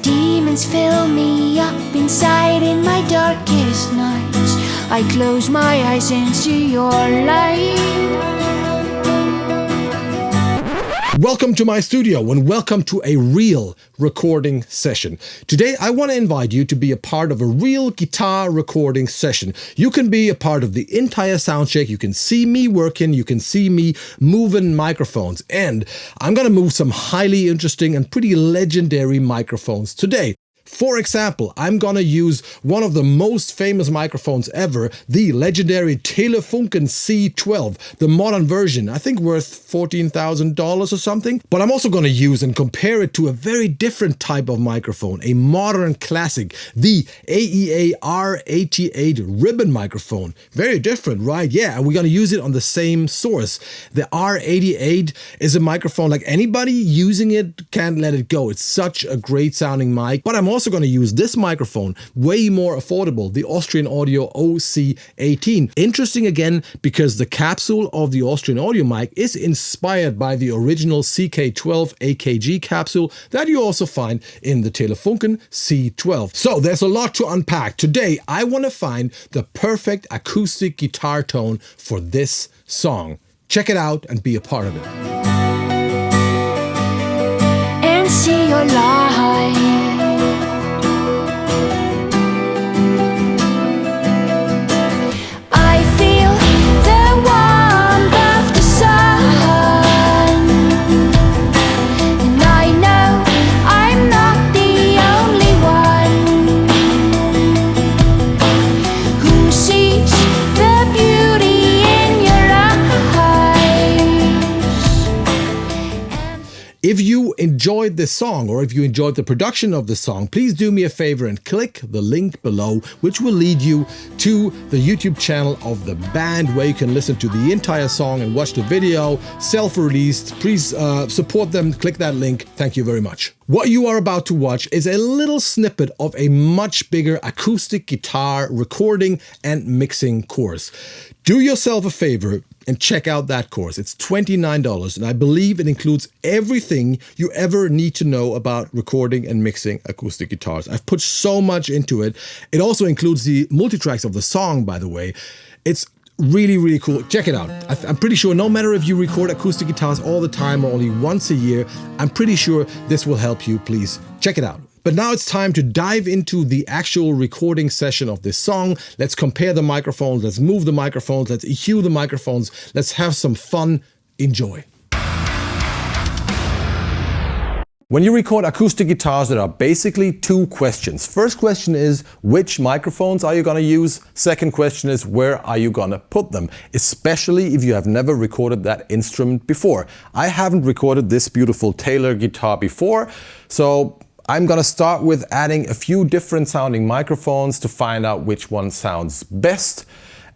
Demons fill me up inside in my darkest nights. I close my eyes and see your light. Welcome to my studio and welcome to a real recording session. Today I want to invite you to be a part of a real guitar recording session. You can be a part of the entire soundcheck. You can see me working, you can see me moving microphones, and I'm going to move some highly interesting and pretty legendary microphones today. For example, I'm gonna use one of the most famous microphones ever, the legendary Telefunken C12, the modern version, I think worth $14,000 or something. But I'm also gonna use and compare it to a very different type of microphone, a modern classic, the AEA R88 ribbon microphone. Very different, right? Yeah, and we're gonna use it on the same source. The R88 is a microphone like anybody using it can't let it go. It's such a great sounding mic, but I'm also going to use this microphone, way more affordable, the Austrian Audio OC18. Interesting again, because the capsule of the Austrian Audio mic is inspired by the original CK12 AKG capsule that you also find in the Telefunken C12. So there's a lot to unpack. Today, I want to find the perfect acoustic guitar tone for this song. Check it out and be a part of it. And see your light. If you enjoyed this song, or if you enjoyed the production of this song, please do me a favor and click the link below, which will lead you to the YouTube channel of the band, where you can listen to the entire song and watch the video, self-released. Please support them, click that link. Thank you very much. What you are about to watch is a little snippet of a much bigger acoustic guitar recording and mixing course. Do yourself a favor and check out that course. It's $29, and I believe it includes everything you ever need to know about recording and mixing acoustic guitars. I've put so much into it. It also includes the multitracks of the song, by the way. It's really, really cool. Check it out. I'm pretty sure no matter if you record acoustic guitars all the time or only once a year, I'm pretty sure this will help you. Please check it out. But now it's time to dive into the actual recording session of this song. Let's compare the microphones, let's move the microphones, let's EQ the microphones, let's have some fun. Enjoy. When you record acoustic guitars, there are basically two questions. First question is, which microphones are you going to use? Second question is, where are you going to put them? Especially if you have never recorded that instrument before. I haven't recorded this beautiful Taylor guitar before, so I'm going to start with adding a few different sounding microphones to find out which one sounds best.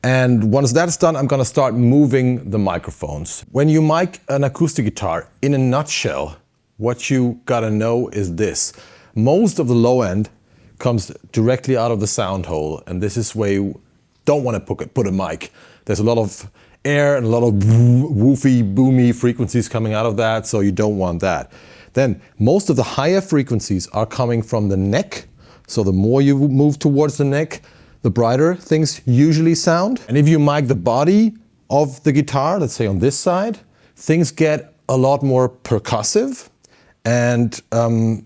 And once that's done, I'm going to start moving the microphones. When you mic an acoustic guitar, in a nutshell, what you got to know is this. Most of the low end comes directly out of the sound hole, and this is where you don't want to put a mic. There's a lot of air and a lot of woofy, boomy frequencies coming out of that, so you don't want that. Then most of the higher frequencies are coming from the neck. So the more you move towards the neck, the brighter things usually sound. And if you mic the body of the guitar, let's say on this side, things get a lot more percussive and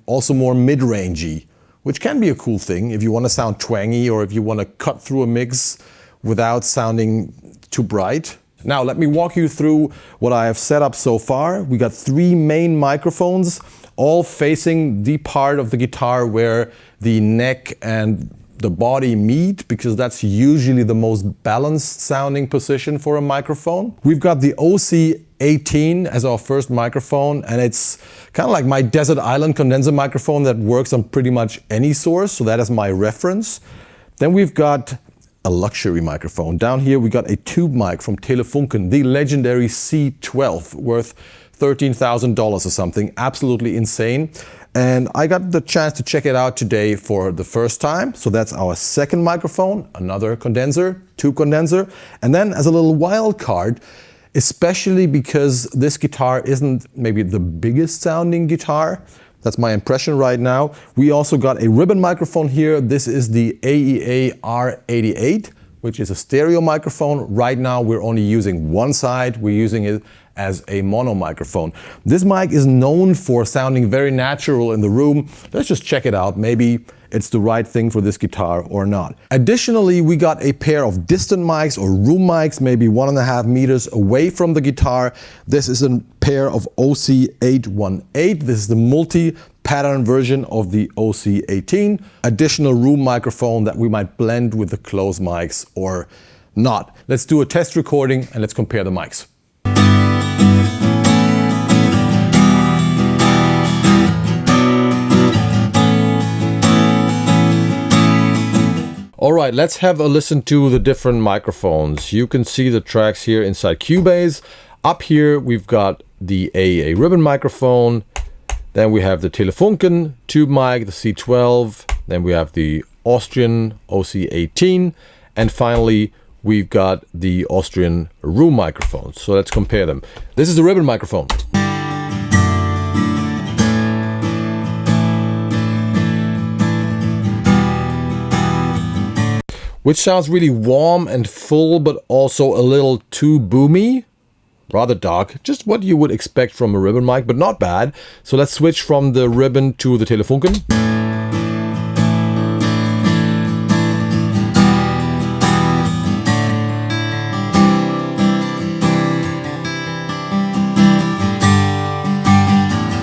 also more mid-rangey, which can be a cool thing if you want to sound twangy or if you want to cut through a mix without sounding too bright. Now let me walk you through what I have set up so far. We got three main microphones, all facing the part of the guitar where the neck and the body meet, because that's usually the most balanced sounding position for a microphone. We've got the OC18 as our first microphone, and it's kind of like my desert island condenser microphone that works on pretty much any source, so that is my reference. Then we've got a luxury microphone. Down here we got a tube mic from Telefunken, the legendary C12, worth $13,000 or something, absolutely insane. And I got the chance to check it out today for the first time. So that's our second microphone, another condenser, tube condenser. And then as a little wild card, especially because this guitar isn't maybe the biggest sounding guitar, That's my impression right now. We also got a ribbon microphone here. This is the AEA R88, which is a stereo microphone. Right now we're only using one side. We're using it as a mono microphone. This mic is known for sounding very natural in the room. Let's just check it out. Maybe it's the right thing for this guitar or not. Additionally, we got a pair of distant mics or room mics, maybe 1.5 meters away from the guitar. This is a pair of OC818. This is the multi-pattern version of the OC18. Additional room microphone that we might blend with the close mics or not. Let's do a test recording and let's compare the mics. All right, let's have a listen to the different microphones. You can see the tracks here inside Cubase. Up here, we've got the AEA ribbon microphone. Then we have the Telefunken tube mic, the C12. Then we have the Austrian OC18. And finally, we've got the Austrian room microphone. So let's compare them. This is the ribbon microphone. Which sounds really warm and full, but also a little too boomy. Rather dark, just what you would expect from a ribbon mic, but not bad. So let's switch from the ribbon to the Telefunken.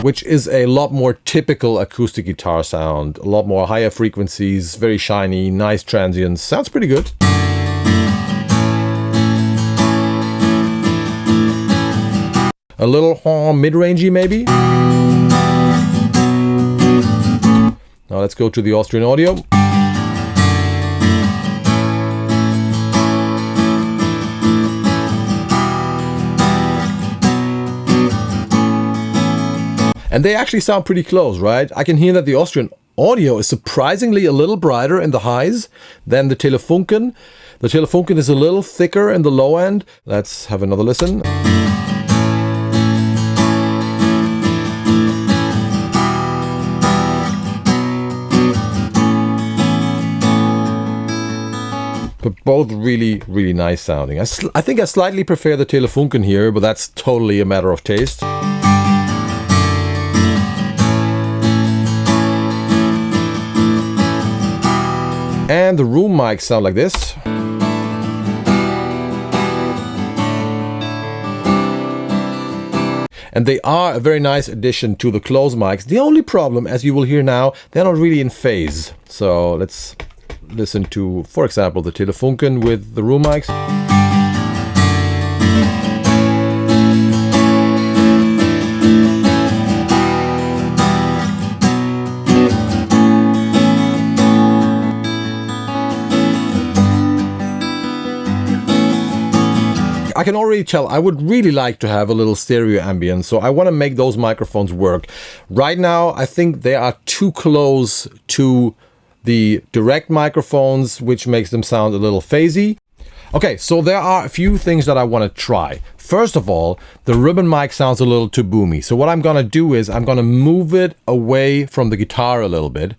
Which is a lot more typical acoustic guitar sound. A lot more higher frequencies, very shiny, nice transients. Sounds pretty good. A little mid-rangey maybe. Now let's go to the Austrian audio. And they actually sound pretty close, right? I can hear that the Austrian audio is surprisingly a little brighter in the highs than the Telefunken. The Telefunken is a little thicker in the low end. Let's have another listen. But both really, really nice sounding. I think I slightly prefer the Telefunken here, but that's totally a matter of taste. And the room mics sound like this. And they are a very nice addition to the close mics. The only problem, as you will hear now, they're not really in phase. So let's listen to, for example, the Telefunken with the room mics. I can already tell I would really like to have a little stereo ambience, so I want to make those microphones work. Right now, I think they are too close to the direct microphones, which makes them sound a little phasey. Okay, so there are a few things that I want to try. First of all, the ribbon mic sounds a little too boomy. So what I'm going to do is I'm going to move it away from the guitar a little bit,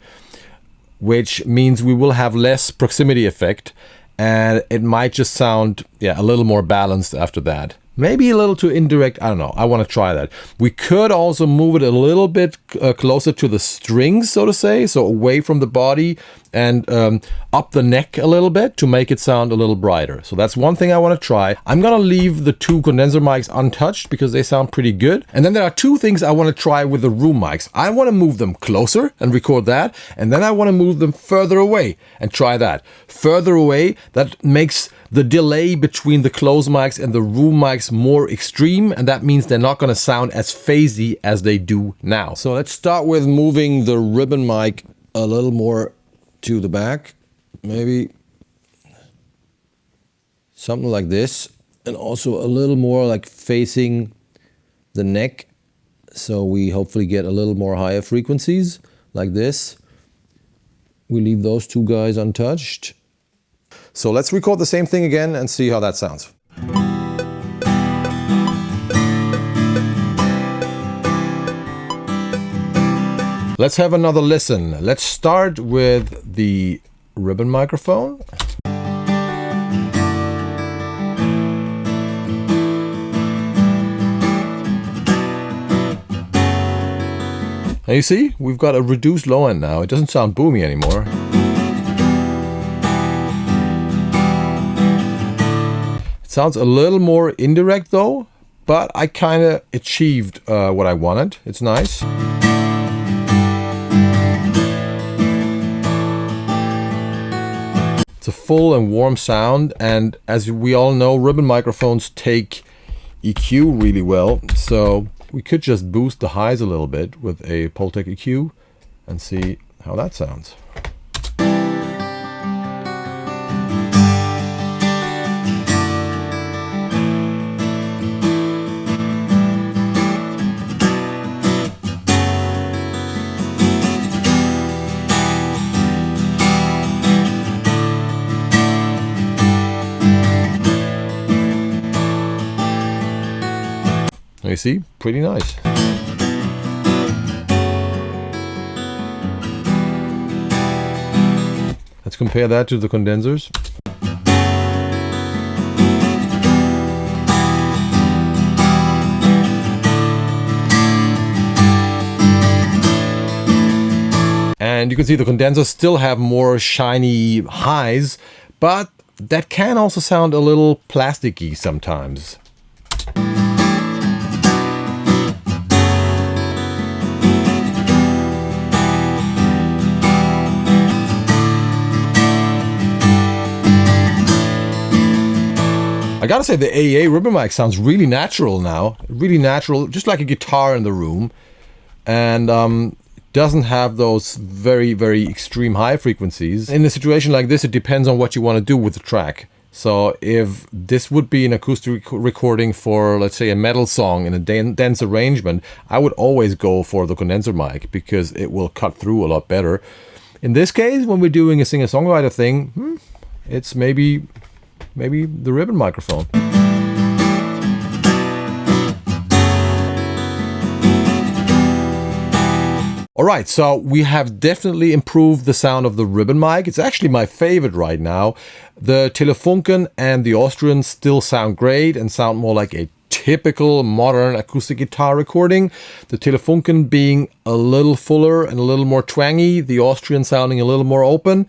which means we will have less proximity effect. And it might just sound, a little more balanced after that. Maybe a little too indirect, I don't know. I want to try that. We could also move it a little bit closer to the strings, so to say, so away from the body and up the neck a little bit to make it sound a little brighter. So that's one thing I want to try. I'm going to leave the two condenser mics untouched because they sound pretty good. And then there are two things I want to try with the room mics. I want to move them closer and record that. And then I want to move them further away and try that. Further away, that makes the delay between the close mics and the room mics more extreme, and that means they're not going to sound as phasey as they do now. So let's start with moving the ribbon mic a little more to the back, maybe something like this, and also a little more like facing the neck, so we hopefully get a little more higher frequencies like this. We leave those two guys untouched. So let's record the same thing again and see how that sounds. Let's have another listen. Let's start with the ribbon microphone. Now you see, we've got a reduced low end now. It doesn't sound boomy anymore. It sounds a little more indirect though, but I kind of achieved what I wanted. It's nice. It's a full and warm sound, and as we all know, ribbon microphones take EQ really well, so we could just boost the highs a little bit with a Pultec EQ and see how that sounds. You see, pretty nice. Let's compare that to the condensers. And you can see the condensers still have more shiny highs, but that can also sound a little plasticky sometimes. I gotta say, the AA ribbon mic sounds really natural now. Really natural, just like a guitar in the room. And doesn't have those very, very extreme high frequencies. In a situation like this, it depends on what you want to do with the track. So if this would be an acoustic recording for, let's say, a metal song in a dense arrangement, I would always go for the condenser mic because it will cut through a lot better. In this case, when we're doing a singer-songwriter thing, it's maybe the ribbon microphone. Alright, so we have definitely improved the sound of the ribbon mic. It's actually my favorite right now. The Telefunken and the Austrian still sound great and sound more like a typical modern acoustic guitar recording. The Telefunken being a little fuller and a little more twangy, the Austrian sounding a little more open.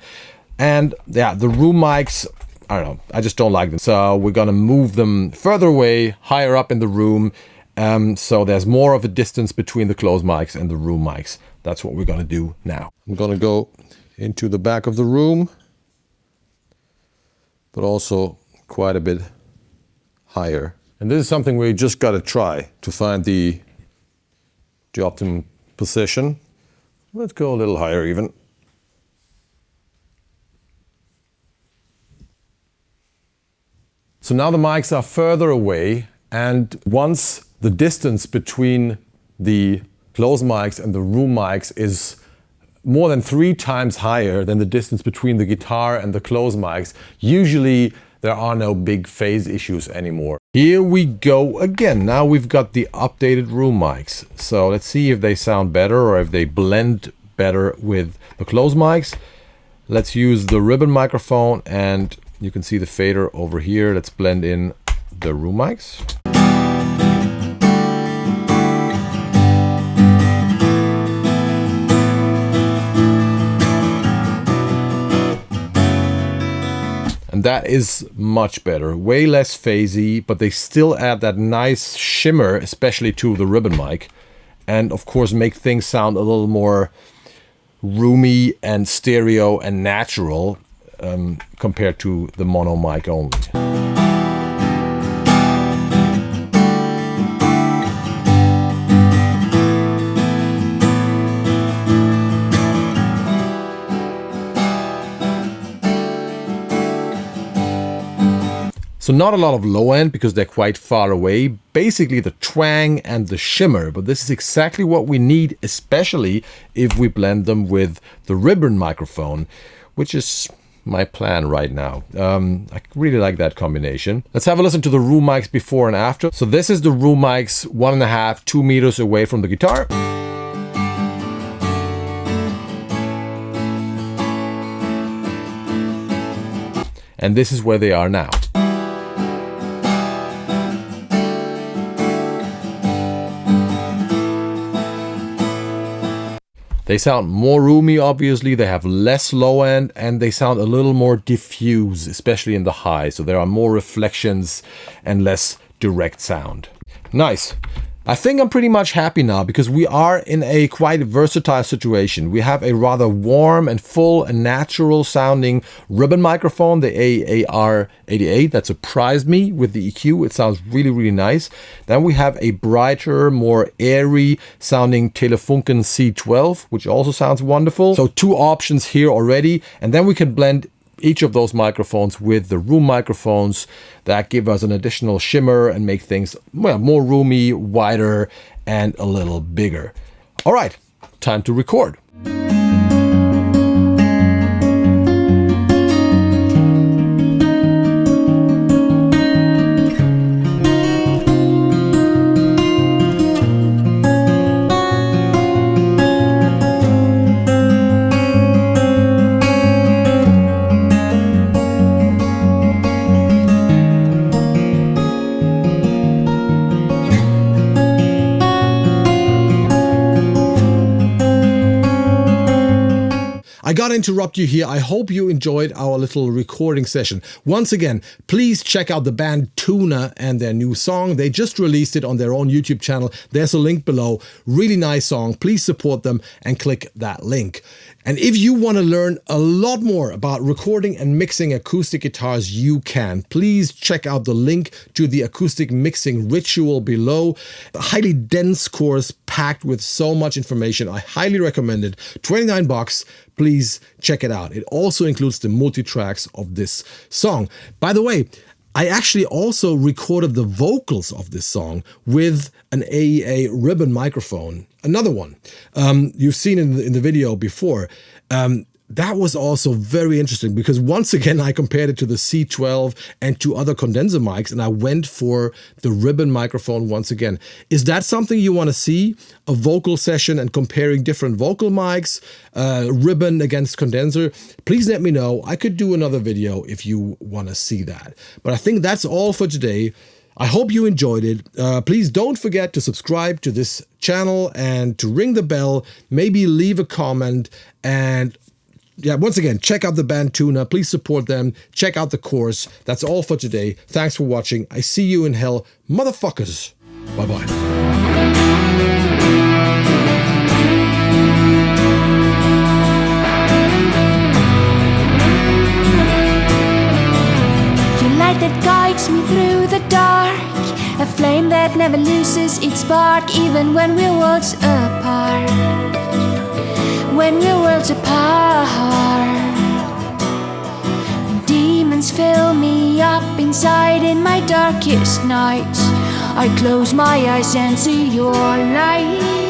And yeah, the room mics, I don't know, I just don't like them. So we're gonna move them further away, higher up in the room. So there's more of a distance between the closed mics and the room mics. That's what we're gonna do now. I'm gonna go into the back of the room, but also quite a bit higher. And this is something we just gotta try to find the optimum position. Let's go a little higher even. So now the mics are further away, and once the distance between the closed mics and the room mics is more than 3 times higher than the distance between the guitar and the closed mics, usually there are no big phase issues anymore. Here we go again. Now we've got the updated room mics. So let's see if they sound better or if they blend better with the closed mics. Let's use the ribbon microphone, and you can see the fader over here. Let's blend in the room mics. And that is much better, way less phasey, but they still add that nice shimmer, especially to the ribbon mic. And of course make things sound a little more roomy and stereo and natural. Compared to the mono mic only. So not a lot of low end because they're quite far away. Basically the twang and the shimmer, but this is exactly what we need, especially if we blend them with the ribbon microphone, which is my plan right now. I really like that combination. Let's have a listen to the room mics before and after. So this is the room mics 1.5, 2 meters away from the guitar. and this is where they are now. They sound more roomy, obviously, they have less low end, and they sound a little more diffuse, especially in the high. So there are more reflections and less direct sound. Nice. I think I'm pretty much happy now because we are in a quite versatile situation. We have a rather warm and full and natural sounding ribbon microphone, the AAR88, that surprised me with the EQ. It sounds really, really nice. Then we have a brighter, more airy sounding Telefunken C12, which also sounds wonderful. So 2 options here already. And then we can blend each of those microphones with the room microphones that give us an additional shimmer and make things, well, more roomy, wider, and a little bigger. All right, time to record. I gotta interrupt you here. I hope you enjoyed our little recording session. Once again, please check out the band Tuna and their new song. They just released it on their own YouTube channel. There's a link below. Really nice song. Please support them and click that link. And if you want to learn a lot more about recording and mixing acoustic guitars, you can. Please check out the link to the acoustic mixing ritual below. A highly dense course packed with so much information. I highly recommend it. $29. Please check it out. It also includes the multi-tracks of this song. By the way, I actually also recorded the vocals of this song with an AEA ribbon microphone. Another one you've seen in the video before. That was also very interesting because once again I compared it to the C12 and to other condenser mics, and I went for the ribbon microphone once again. Is that something you want to see? A vocal session and comparing different vocal mics, ribbon against condenser? Please let me know. I could do another video if you want to see that. But I think that's all for today. I hope you enjoyed it. Please don't forget to subscribe to this channel and to ring the bell, maybe leave a comment, and yeah, once again, check out the band Tuna. Please support them. Check out the course. That's all for today. Thanks for watching. I see you in hell, motherfuckers. Bye-bye. That guides me through the dark, a flame that never loses its spark, even when we're worlds apart. When we're worlds apart, demons fill me up inside in my darkest nights. I close my eyes and see your light.